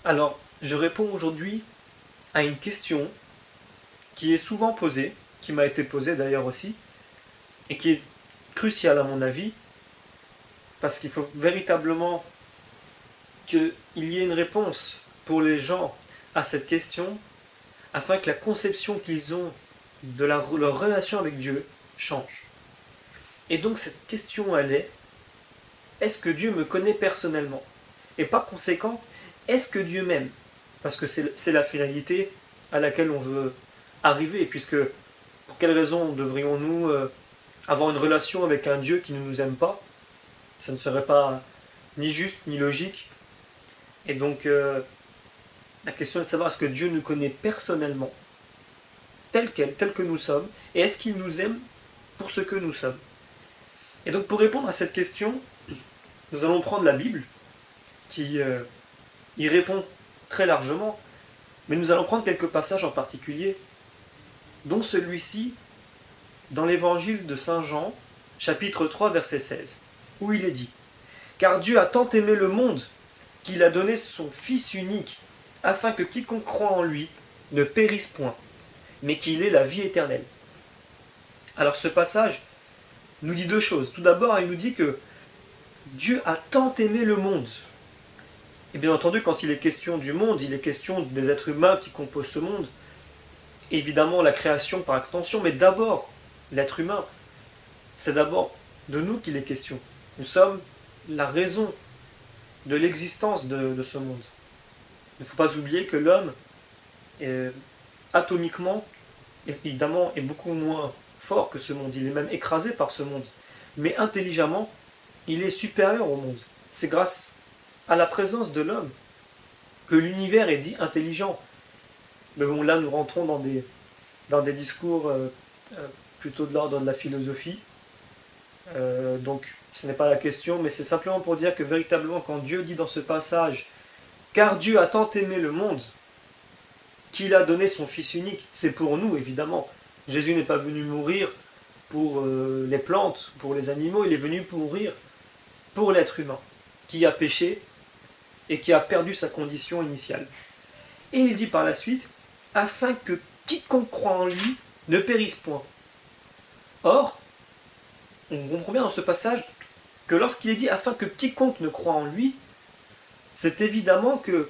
Alors, je réponds aujourd'hui à une question qui est souvent posée, qui m'a été posée d'ailleurs aussi, et qui est cruciale à mon avis, parce qu'il faut véritablement qu'il y ait une réponse pour les gens à cette question, afin que la conception qu'ils ont de leur relation avec Dieu change. Et donc cette question, elle est, est-ce que Dieu me connaît personnellement? Et par conséquent, est-ce que Dieu m'aime? Parce que c'est la finalité à laquelle on veut arriver, puisque pour quelle raison devrions-nous avoir une relation avec un Dieu qui ne nous aime pas? Ça ne serait pas ni juste ni logique. Et donc la question est de savoir est-ce que Dieu nous connaît personnellement, tel que nous sommes, et est-ce qu'il nous aime pour ce que nous sommes? Et donc pour répondre à cette question, nous allons prendre la Bible, qui y répond très largement, mais nous allons prendre quelques passages en particulier, dont celui-ci dans l'évangile de Saint Jean, chapitre 3, verset 16, où il est dit: Car Dieu a tant aimé le monde qu'il a donné son Fils unique, afin que quiconque croit en lui ne périsse point, mais qu'il ait la vie éternelle. Alors ce passage nous dit deux choses. Tout d'abord, il nous dit que Dieu a tant aimé le monde. Et bien entendu, quand il est question du monde, il est question des êtres humains qui composent ce monde, évidemment la création par extension, mais d'abord l'être humain. C'est d'abord de nous qu'il est question. Nous sommes la raison de l'existence de ce monde. Il ne faut pas oublier que l'homme, atomiquement, évidemment, est beaucoup moins fort que ce monde. Il est même écrasé par ce monde. Mais intelligemment, il est supérieur au monde. C'est grâce à la présence de l'homme que l'univers est dit intelligent. Mais bon, là, nous rentrons dans des discours plutôt de l'ordre de la philosophie. Donc, ce n'est pas la question, mais c'est simplement pour dire que véritablement, quand Dieu dit dans ce passage, car Dieu a tant aimé le monde, qu'il a donné son Fils unique, c'est pour nous, évidemment. Jésus n'est pas venu mourir pour les plantes, pour les animaux, il est venu mourir pour l'être humain, qui a péché et qui a perdu sa condition initiale. Et il dit par la suite, afin que quiconque croit en lui ne périsse point. Or, on comprend bien dans ce passage que lorsqu'il est dit afin que quiconque ne croit en lui, c'est évidemment que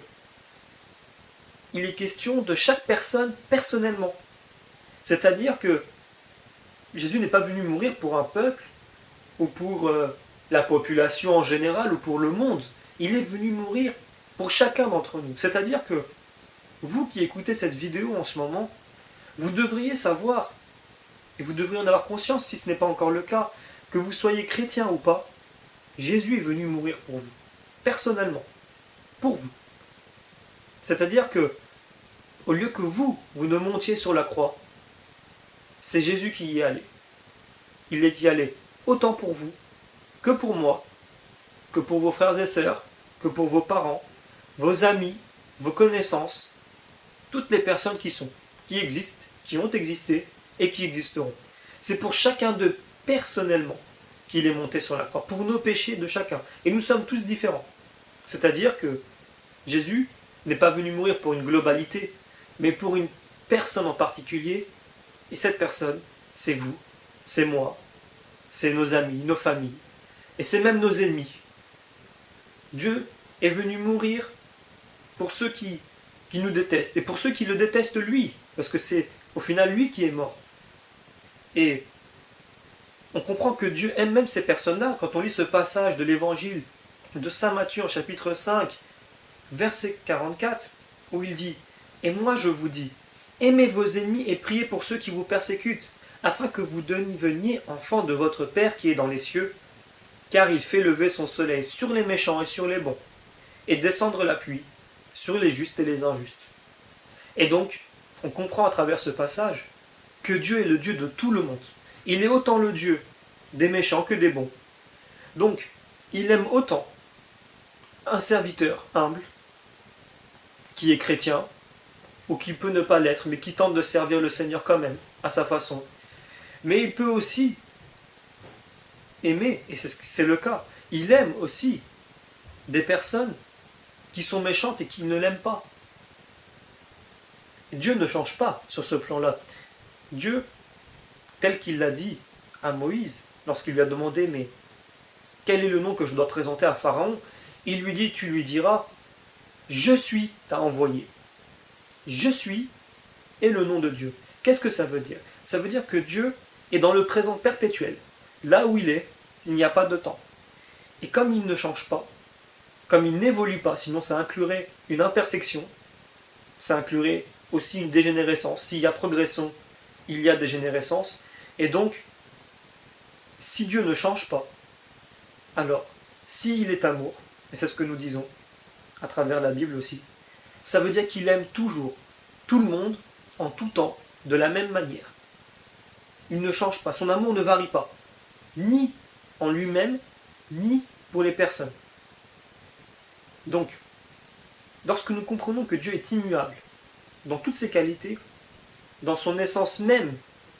il est question de chaque personne personnellement. C'est-à-dire que Jésus n'est pas venu mourir pour un peuple ou pour la population en général ou pour le monde. Il est venu mourir pour chacun d'entre nous. C'est-à-dire que vous qui écoutez cette vidéo en ce moment, vous devriez savoir, et vous devriez en avoir conscience si ce n'est pas encore le cas, que vous soyez chrétien ou pas, Jésus est venu mourir pour vous, personnellement, pour vous. C'est-à-dire que, au lieu que vous ne montiez sur la croix, c'est Jésus qui y est allé. Il est y allé autant pour vous que pour moi, que pour vos frères et sœurs, que pour vos parents, vos amis, vos connaissances, toutes les personnes qui existent, qui ont existé et qui existeront. C'est pour chacun d'eux, personnellement, qu'il est monté sur la croix, pour nos péchés de chacun. Et nous sommes tous différents. C'est-à-dire que Jésus n'est pas venu mourir pour une globalité, mais pour une personne en particulier. Et cette personne, c'est vous, c'est moi, c'est nos amis, nos familles, et c'est même nos ennemis. Dieu est venu mourir pour ceux qui nous détestent, et pour ceux qui le détestent lui, parce que c'est au final lui qui est mort. Et on comprend que Dieu aime même ces personnes-là, quand on lit ce passage de l'évangile de Saint Matthieu en chapitre 5, verset 44, où il dit « Et moi je vous dis, aimez vos ennemis et priez pour ceux qui vous persécutent, afin que vous deveniez enfants de votre Père qui est dans les cieux, car il fait lever son soleil sur les méchants et sur les bons, et descendre la pluie sur les justes et les injustes. » Et donc, on comprend à travers ce passage que Dieu est le Dieu de tout le monde. Il est autant le Dieu des méchants que des bons. Donc, il aime autant un serviteur humble, qui est chrétien, ou qui peut ne pas l'être, mais qui tente de servir le Seigneur quand même, à sa façon. Mais il peut aussi aimer, et c'est le cas, il aime aussi des personnes qui sont méchantes et qui ne l'aiment pas. Dieu ne change pas sur ce plan-là. Dieu, tel qu'il l'a dit à Moïse, lorsqu'il lui a demandé, mais quel est le nom que je dois présenter à Pharaon? Il lui dit, tu lui diras, je suis t'a envoyé. Je suis est le nom de Dieu. Qu'est-ce que ça veut dire? Ça veut dire que Dieu est dans le présent perpétuel. Là où il n'y a pas de temps. Et comme il ne change pas, comme il n'évolue pas, sinon ça inclurait une imperfection, ça inclurait aussi une dégénérescence. S'il y a progression, il y a dégénérescence. Et donc, si Dieu ne change pas, alors, s'il est amour, et c'est ce que nous disons à travers la Bible aussi, ça veut dire qu'il aime toujours tout le monde, en tout temps, de la même manière. Il ne change pas, son amour ne varie pas, ni en lui-même, ni pour les personnes. Donc, lorsque nous comprenons que Dieu est immuable, dans toutes ses qualités, dans son essence même,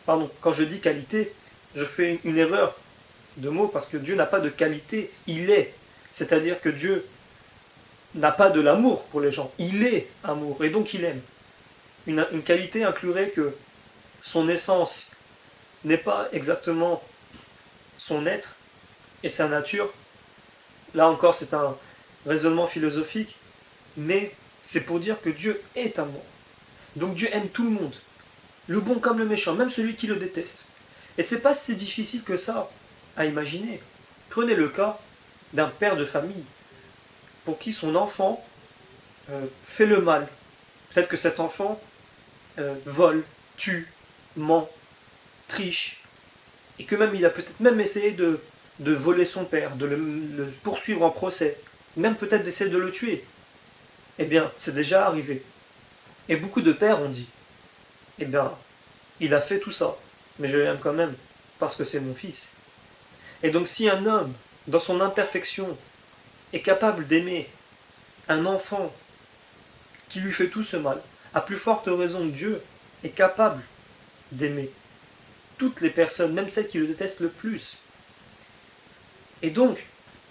pardon, quand je dis qualité, je fais une erreur de mots parce que Dieu n'a pas de qualité, il est. C'est-à-dire que Dieu n'a pas de l'amour pour les gens, il est amour et donc il aime. Une qualité inclurait que son essence n'est pas exactement son être et sa nature. Là encore, c'est un raisonnement philosophique, mais c'est pour dire que Dieu est amour. Donc Dieu aime tout le monde, le bon comme le méchant, même celui qui le déteste. Et c'est pas si difficile que ça à imaginer. Prenez le cas d'un père de famille pour qui son enfant fait le mal. Peut-être que cet enfant vole, tue, ment, triche, et que même il a peut-être même essayé de voler son père, de le poursuivre en procès, même peut-être d'essayer de le tuer. Eh bien, c'est déjà arrivé. Et beaucoup de pères ont dit, eh bien, il a fait tout ça, mais je l'aime quand même, parce que c'est mon fils. Et donc si un homme, dans son imperfection, est capable d'aimer un enfant qui lui fait tout ce mal, à plus forte raison Dieu est capable d'aimer toutes les personnes, même celles qui le détestent le plus. Et donc,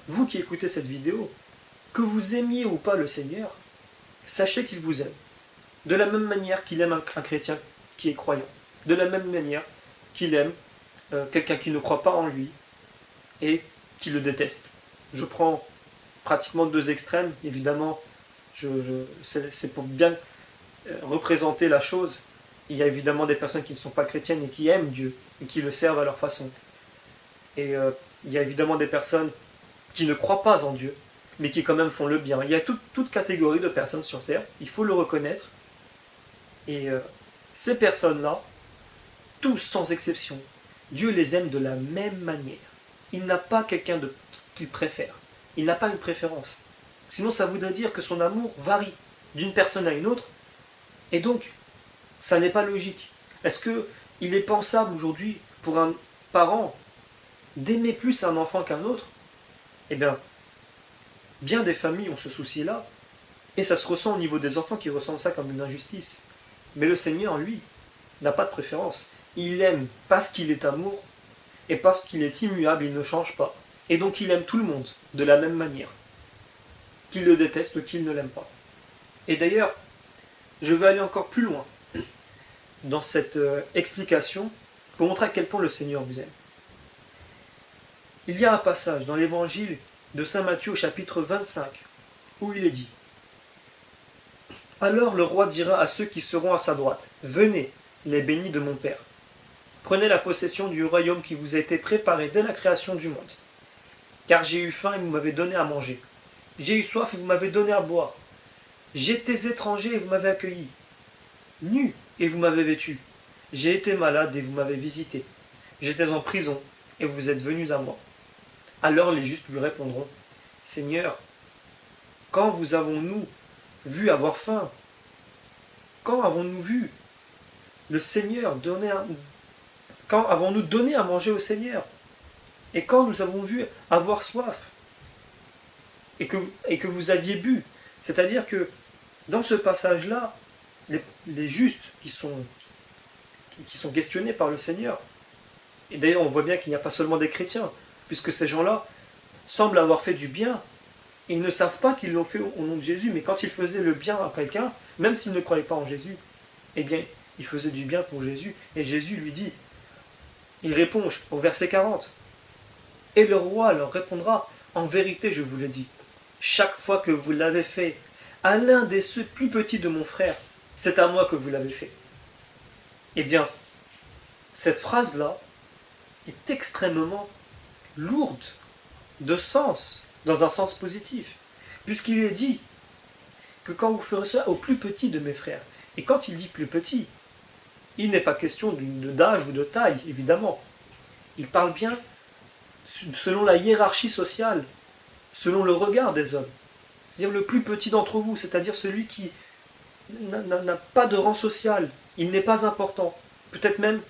vous qui écoutez cette vidéo, que vous aimiez ou pas le Seigneur, sachez qu'il vous aime. De la même manière qu'il aime un chrétien qui est croyant. De la même manière qu'il aime quelqu'un qui ne croit pas en lui et qui le déteste. Je prends pratiquement deux extrêmes, évidemment, c'est pour bien représenter la chose. Il y a évidemment des personnes qui ne sont pas chrétiennes et qui aiment Dieu et qui le servent à leur façon. Et il y a évidemment des personnes qui ne croient pas en Dieu, mais qui quand même font le bien. Il y a toute catégorie de personnes sur Terre, il faut le reconnaître. Et ces personnes-là, tous sans exception, Dieu les aime de la même manière. Il n'a pas quelqu'un qu'il préfère. Il n'a pas une préférence. Sinon, ça voudrait dire que son amour varie d'une personne à une autre. Et donc, ça n'est pas logique. Est-ce qu'il est pensable aujourd'hui pour un parent d'aimer plus un enfant qu'un autre? Eh bien des familles ont ce souci-là, et ça se ressent au niveau des enfants qui ressentent ça comme une injustice. Mais le Seigneur, lui, n'a pas de préférence. Il aime parce qu'il est amour, et parce qu'il est immuable, il ne change pas. Et donc il aime tout le monde de la même manière, qu'il le déteste ou qu'il ne l'aime pas. Et d'ailleurs, je vais aller encore plus loin dans cette explication pour montrer à quel point le Seigneur vous aime. Il y a un passage dans l'évangile de saint Matthieu au chapitre 25 où il est dit: alors le roi dira à ceux qui seront à sa droite, venez, les bénis de mon Père. Prenez la possession du royaume qui vous a été préparé dès la création du monde. Car j'ai eu faim et vous m'avez donné à manger. J'ai eu soif et vous m'avez donné à boire. J'étais étranger et vous m'avez accueilli. Nu et vous m'avez vêtu. J'ai été malade et vous m'avez visité. J'étais en prison et vous êtes venus à moi. Alors les justes lui répondront: Seigneur, quand vous avons-nous vu avoir faim? Quand avons-nous vu le Seigneur donner Quand avons-nous donné à manger au Seigneur? Et quand nous avons vu avoir soif et que vous aviez bu? C'est-à-dire que dans ce passage-là, les justes qui sont questionnés par le Seigneur, et d'ailleurs on voit bien qu'il n'y a pas seulement des chrétiens, puisque ces gens-là semblent avoir fait du bien Et ils ne savent pas qu'ils l'ont fait au nom de Jésus, mais quand ils faisaient le bien à quelqu'un, même s'ils ne croyaient pas en Jésus, eh bien, ils faisaient du bien pour Jésus. Et Jésus lui dit, il répond au verset 40, et le roi leur répondra, en vérité, je vous le dis, chaque fois que vous l'avez fait à l'un des ceux plus petits de mon frère, c'est à moi que vous l'avez fait. Eh bien, cette phrase-là est extrêmement lourde de sens, dans un sens positif, puisqu'il est dit que quand vous ferez ça au plus petit de mes frères, et quand il dit plus petit, il n'est pas question d'âge ou de taille, évidemment. Il parle bien selon la hiérarchie sociale, selon le regard des hommes. C'est-à-dire le plus petit d'entre vous, c'est-à-dire celui qui n'a pas de rang social, il n'est pas important. Peut-être même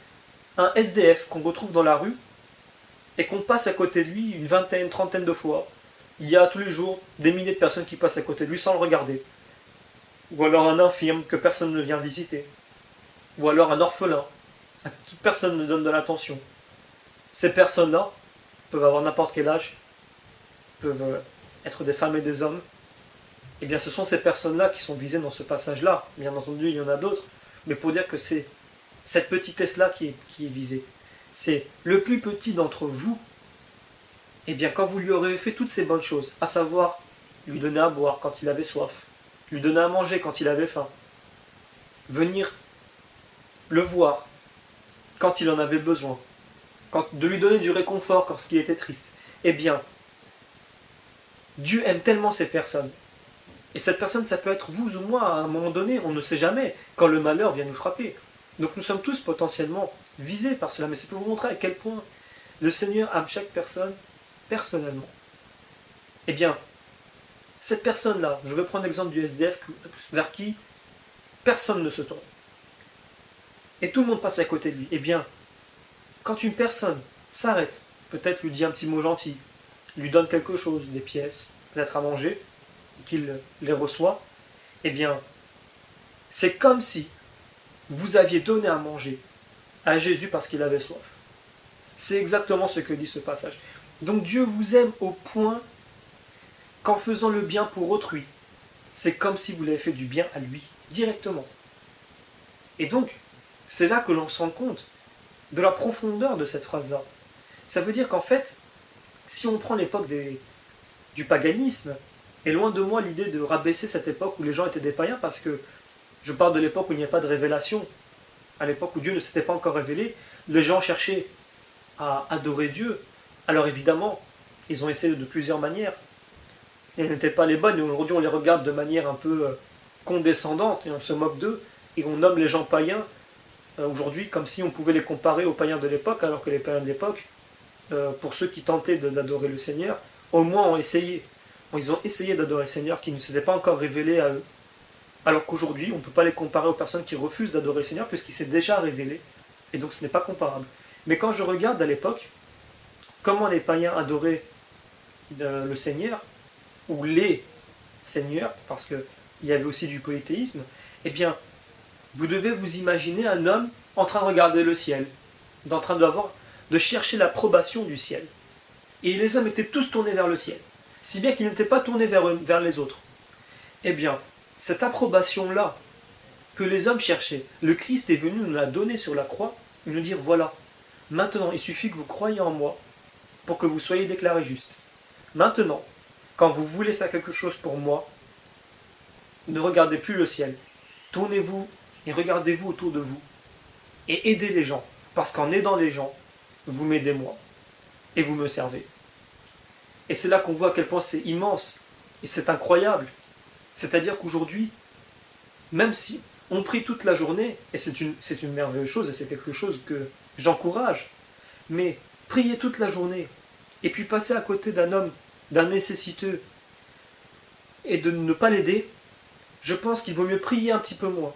un SDF qu'on retrouve dans la rue et qu'on passe à côté de lui une vingtaine, trentaine de fois. Il y a tous les jours des milliers de personnes qui passent à côté de lui sans le regarder. Ou alors un infirme que personne ne vient visiter. Ou alors un orphelin à qui personne ne donne de l'attention. Ces personnes-là peuvent avoir n'importe quel âge, peuvent être des femmes et des hommes. Eh bien, ce sont ces personnes-là qui sont visées dans ce passage-là. Bien entendu, il y en a d'autres, mais pour dire que c'est cette petitesse-là qui est visée. C'est le plus petit d'entre vous. Eh bien, quand vous lui aurez fait toutes ces bonnes choses, à savoir lui donner à boire quand il avait soif, lui donner à manger quand il avait faim, venir le voir quand il en avait besoin, de lui donner du réconfort lorsqu'il était triste, eh bien, Dieu aime tellement ces personnes. Et cette personne, ça peut être vous ou moi à un moment donné, on ne sait jamais, quand le malheur vient nous frapper. Donc nous sommes tous potentiellement visés par cela, mais c'est pour vous montrer à quel point le Seigneur aime chaque personne personnellement. Eh bien, cette personne-là, je vais prendre l'exemple du SDF vers qui personne ne se tourne. Et tout le monde passe à côté de lui. Eh bien, quand une personne s'arrête, peut-être lui dit un petit mot gentil, lui donne quelque chose, des pièces, peut-être à manger, qu'il les reçoit, eh bien, c'est comme si vous aviez donné à manger à Jésus parce qu'il avait soif. C'est exactement ce que dit ce passage. Donc Dieu vous aime au point qu'en faisant le bien pour autrui, c'est comme si vous l'avez fait du bien à lui, directement. Et donc, c'est là que l'on se rend compte de la profondeur de cette phrase-là. Ça veut dire qu'en fait, si on prend l'époque du paganisme, et loin de moi l'idée de rabaisser cette époque où les gens étaient des païens, parce que je parle de l'époque où il n'y a pas de révélation, à l'époque où Dieu ne s'était pas encore révélé, les gens cherchaient à adorer Dieu. Alors évidemment, ils ont essayé de plusieurs manières. Elles n'étaient pas les bonnes, et aujourd'hui on les regarde de manière un peu condescendante, et on se moque d'eux, et on nomme les gens païens aujourd'hui comme si on pouvait les comparer aux païens de l'époque, alors que les païens de l'époque, pour ceux qui tentaient d'adorer le Seigneur, au moins ont essayé. Ils ont essayé d'adorer le Seigneur qui ne s'était pas encore révélé à eux. Alors qu'aujourd'hui, on ne peut pas les comparer aux personnes qui refusent d'adorer le Seigneur puisqu'il s'est déjà révélé. Et donc ce n'est pas comparable. Mais quand je regarde à l'époque, comment les païens adoraient le Seigneur, ou les seigneurs, parce qu'il y avait aussi du polythéisme, eh bien, vous devez vous imaginer un homme en train de regarder le ciel, en train de chercher l'approbation du ciel. Et les hommes étaient tous tournés vers le ciel, si bien qu'ils n'étaient pas tournés vers les autres. Eh bien, cette approbation-là que les hommes cherchaient, le Christ est venu nous la donner sur la croix, et nous dire, voilà, maintenant il suffit que vous croyiez en moi pour que vous soyez déclarés justes. Maintenant, quand vous voulez faire quelque chose pour moi, ne regardez plus le ciel. Tournez-vous et regardez-vous autour de vous. Et aidez les gens. Parce qu'en aidant les gens, vous m'aidez moi. Et vous me servez. Et c'est là qu'on voit à quel point c'est immense. Et c'est incroyable. C'est-à-dire qu'aujourd'hui, même si on prie toute la journée, et c'est une merveilleuse chose, et c'est quelque chose que j'encourage, mais prier toute la journée, et puis passer à côté d'un homme, d'un nécessiteux, et de ne pas l'aider, je pense qu'il vaut mieux prier un petit peu moins.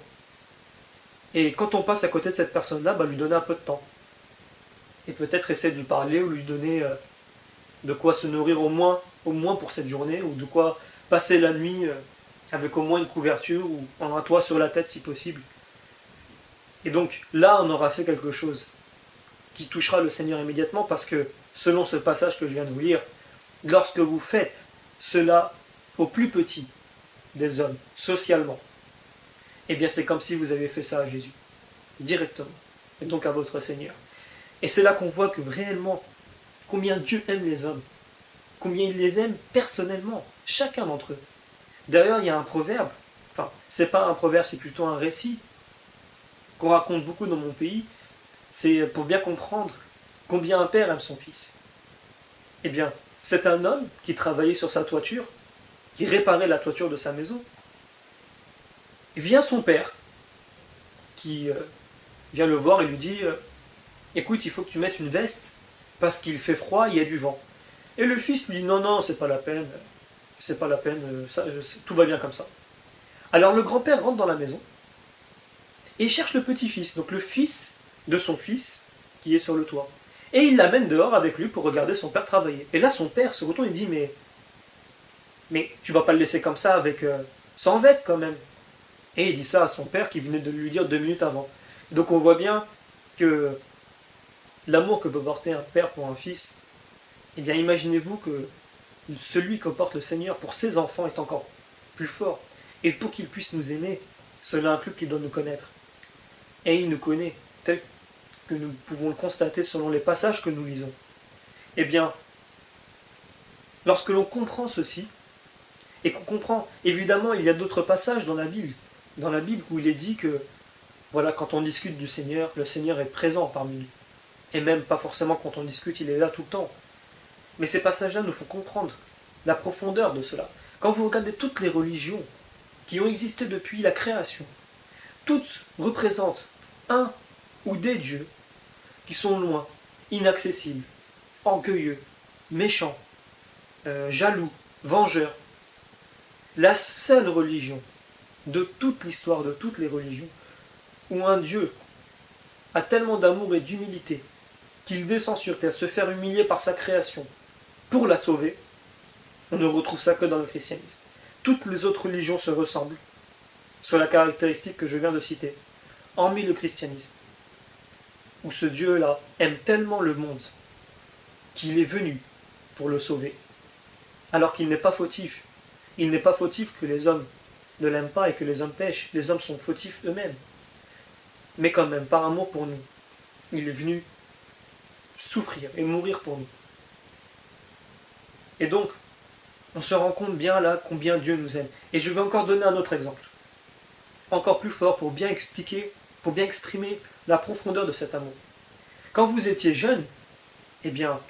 Et quand on passe à côté de cette personne-là, lui donner un peu de temps. Et peut-être essayer de lui parler ou lui donner de quoi se nourrir au moins pour cette journée, ou de quoi passer la nuit avec au moins une couverture ou un toit sur la tête si possible. Et donc là, on aura fait quelque chose qui touchera le Seigneur immédiatement, parce que selon ce passage que je viens de vous lire, lorsque vous faites cela au plus petit des hommes, socialement, eh bien c'est comme si vous avez fait ça à Jésus, directement, et donc à votre Seigneur. Et c'est là qu'on voit que réellement, combien Dieu aime les hommes, combien il les aime personnellement, chacun d'entre eux. D'ailleurs, il y a un proverbe, enfin, c'est pas un proverbe, c'est plutôt un récit qu'on raconte beaucoup dans mon pays, c'est pour bien comprendre combien un père aime son fils. Eh bien, c'est un homme qui travaillait sur sa toiture, qui réparait la toiture de sa maison. Et vient son père, qui vient le voir et lui dit écoute, il faut que tu mettes une veste, parce qu'il fait froid, il y a du vent. Et le fils lui dit non, non, c'est pas la peine, tout va bien comme ça. Alors le grand-père rentre dans la maison, et il cherche le petit-fils, donc le fils de son fils, qui est sur le toit. Et il l'amène dehors avec lui pour regarder son père travailler. Et là, son père se retourne et dit mais tu vas pas le laisser comme ça, sans veste quand même. Et il dit ça à son père qui venait de lui dire 2 minutes avant. Donc on voit bien que l'amour que peut porter un père pour un fils, eh bien imaginez-vous que celui que porte le Seigneur pour ses enfants est encore plus fort. Et pour qu'il puisse nous aimer, cela implique qu'il doit nous connaître. Et il nous connaît, tel que nous pouvons le constater selon les passages que nous lisons. Eh bien, lorsque l'on comprend ceci, et qu'on comprend, évidemment, il y a d'autres passages dans la Bible où il est dit que, voilà, quand on discute du Seigneur, le Seigneur est présent parmi nous. Et même pas forcément quand on discute, il est là tout le temps. Mais ces passages-là nous font comprendre la profondeur de cela. Quand vous regardez toutes les religions qui ont existé depuis la création, toutes représentent un ou des dieux qui sont loin, inaccessibles, orgueilleux, méchants, jaloux, vengeurs. La seule religion de toute l'histoire de toutes les religions où un Dieu a tellement d'amour et d'humilité qu'il descend sur terre se faire humilier par sa création pour la sauver, on ne retrouve ça que dans le christianisme. Toutes les autres religions se ressemblent sur la caractéristique que je viens de citer, hormis le christianisme, où ce Dieu-là aime tellement le monde qu'il est venu pour le sauver, alors qu'il n'est pas fautif. Il n'est pas fautif que les hommes ne l'aiment pas et que les hommes pêchent. Les hommes sont fautifs eux-mêmes. Mais quand même, par amour pour nous, il est venu souffrir et mourir pour nous. Et donc, on se rend compte bien là combien Dieu nous aime. Et je vais encore donner un autre exemple, encore plus fort pour bien expliquer, pour bien exprimer la profondeur de cet amour. Quand vous étiez jeune, eh bien,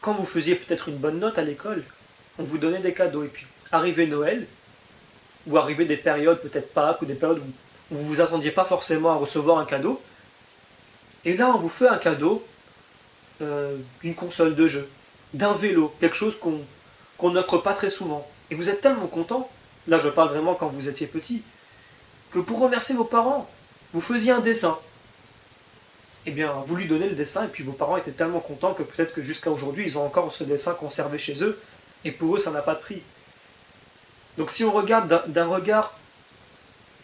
quand vous faisiez peut-être une bonne note à l'école, on vous donnait des cadeaux. Et puis, arrivait Noël, ou arrivait des périodes, peut-être Pâques, ou des périodes où vous ne vous attendiez pas forcément à recevoir un cadeau. Et là, on vous fait un cadeau d'une console de jeu, d'un vélo, quelque chose qu'on n'offre pas très souvent. Et vous êtes tellement content, là je parle vraiment quand vous étiez petit, que pour remercier vos parents, vous faisiez un dessin. Eh bien, vous lui donnez le dessin, et puis vos parents étaient tellement contents que peut-être que jusqu'à aujourd'hui, ils ont encore ce dessin conservé chez eux, et pour eux, ça n'a pas de prix. Donc si on regarde d'un regard,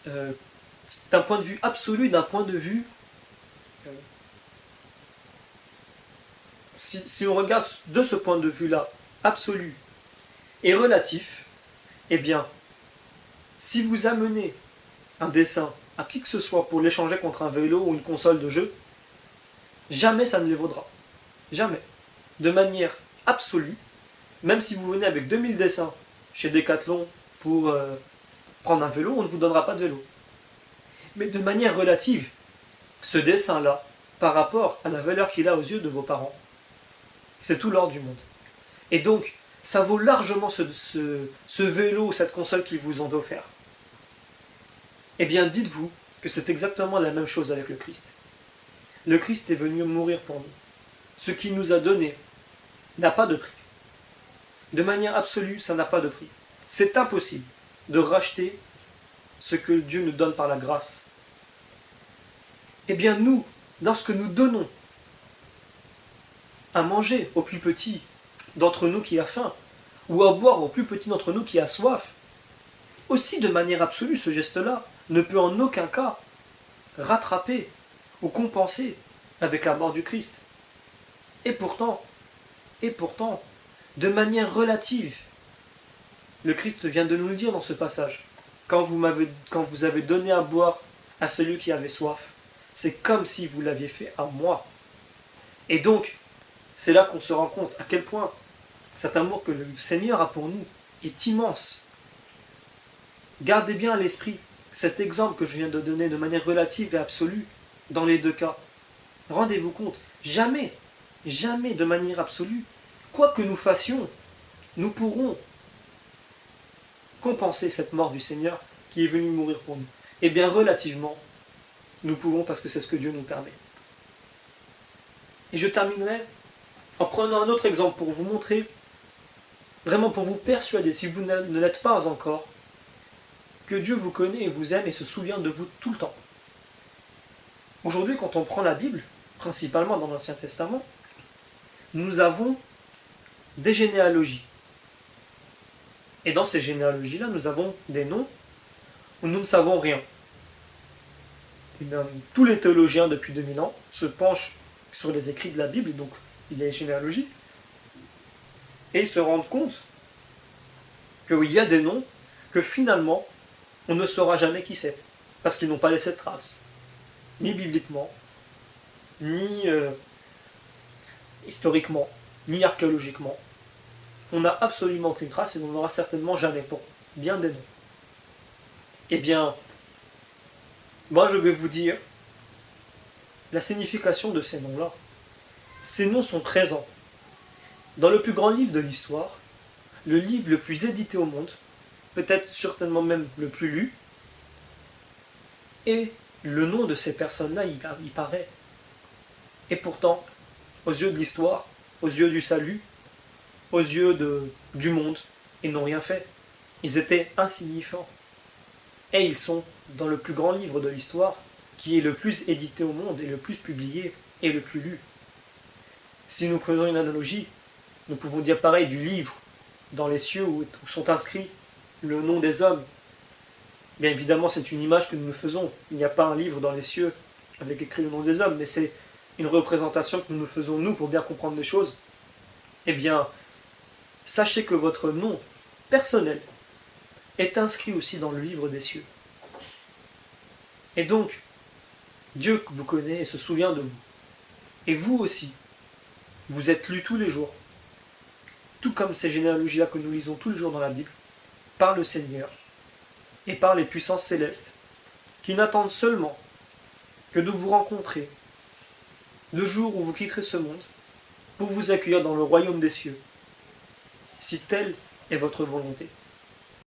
d'un point de vue absolu, d'un point de vue... si on regarde de ce point de vue-là, absolu et relatif, eh bien, si vous amenez un dessin à qui que ce soit pour l'échanger contre un vélo ou une console de jeu, jamais ça ne les vaudra. Jamais. De manière absolue, même si vous venez avec 2000 dessins chez Decathlon pour prendre un vélo, on ne vous donnera pas de vélo. Mais de manière relative, ce dessin-là, par rapport à la valeur qu'il a aux yeux de vos parents, c'est tout l'or du monde. Et donc, ça vaut largement ce vélo ou cette console qu'ils vous ont offert. Eh bien, dites-vous que c'est exactement la même chose avec le Christ. Le Christ est venu mourir pour nous. Ce qu'il nous a donné n'a pas de prix. De manière absolue, ça n'a pas de prix. C'est impossible de racheter ce que Dieu nous donne par la grâce. Eh bien, nous, lorsque nous donnons à manger au plus petit d'entre nous qui a faim, ou à boire au plus petit d'entre nous qui a soif, aussi de manière absolue, ce geste-là ne peut en aucun cas rattraper ou compenser avec la mort du Christ. Et pourtant, de manière relative, Le Christ vient de nous le dire dans ce passage. Quand vous avez donné à boire à celui qui avait soif, c'est comme si vous l'aviez fait à moi. Et donc, c'est là qu'on se rend compte à quel point cet amour que le Seigneur a pour nous est immense. Gardez bien à l'esprit cet exemple que je viens de donner de manière relative et absolue dans les deux cas. Rendez-vous compte, jamais, jamais de manière absolue, quoi que nous fassions, nous pourrons compenser cette mort du Seigneur qui est venu mourir pour nous. Eh bien, relativement, nous pouvons parce que c'est ce que Dieu nous permet. Et je terminerai en prenant un autre exemple pour vous montrer, vraiment pour vous persuader, si vous ne l'êtes pas encore, que Dieu vous connaît et vous aime et se souvient de vous tout le temps. Aujourd'hui, quand on prend la Bible, principalement dans l'Ancien Testament, nous avons des généalogies. Et dans ces généalogies-là, nous avons des noms où nous ne savons rien. Et bien, tous les théologiens depuis 2000 ans se penchent sur les écrits de la Bible, donc il y a les généalogies, et ils se rendent compte qu'il y a des noms que finalement, on ne saura jamais qui c'est, parce qu'ils n'ont pas laissé de traces, ni bibliquement, ni historiquement, ni archéologiquement. On n'a absolument aucune trace et on n'en aura certainement jamais pour bien des noms. Eh bien, moi je vais vous dire la signification de ces noms-là. Ces noms sont présents dans le plus grand livre de l'histoire, le livre le plus édité au monde, peut-être certainement même le plus lu, et le nom de ces personnes-là, il paraît. Et pourtant, aux yeux de l'histoire, aux yeux du salut, aux yeux du monde, ils n'ont rien fait. Ils étaient insignifiants. Et ils sont dans le plus grand livre de l'histoire, qui est le plus édité au monde, et le plus publié, et le plus lu. Si nous prenons une analogie, nous pouvons dire pareil du livre dans les cieux où sont inscrits le nom des hommes. Bien évidemment, c'est une image que nous nous faisons. Il n'y a pas un livre dans les cieux avec écrit le nom des hommes, mais c'est une représentation que nous nous faisons nous pour bien comprendre les choses. Eh bien, sachez que votre nom personnel est inscrit aussi dans le livre des cieux. Et donc, Dieu vous connaît et se souvient de vous. Et vous aussi, vous êtes lus tous les jours, tout comme ces généalogies-là que nous lisons tous les jours dans la Bible, par le Seigneur et par les puissances célestes, qui n'attendent seulement que de vous rencontrer le jour où vous quitterez ce monde, pour vous accueillir dans le royaume des cieux, si telle est votre volonté.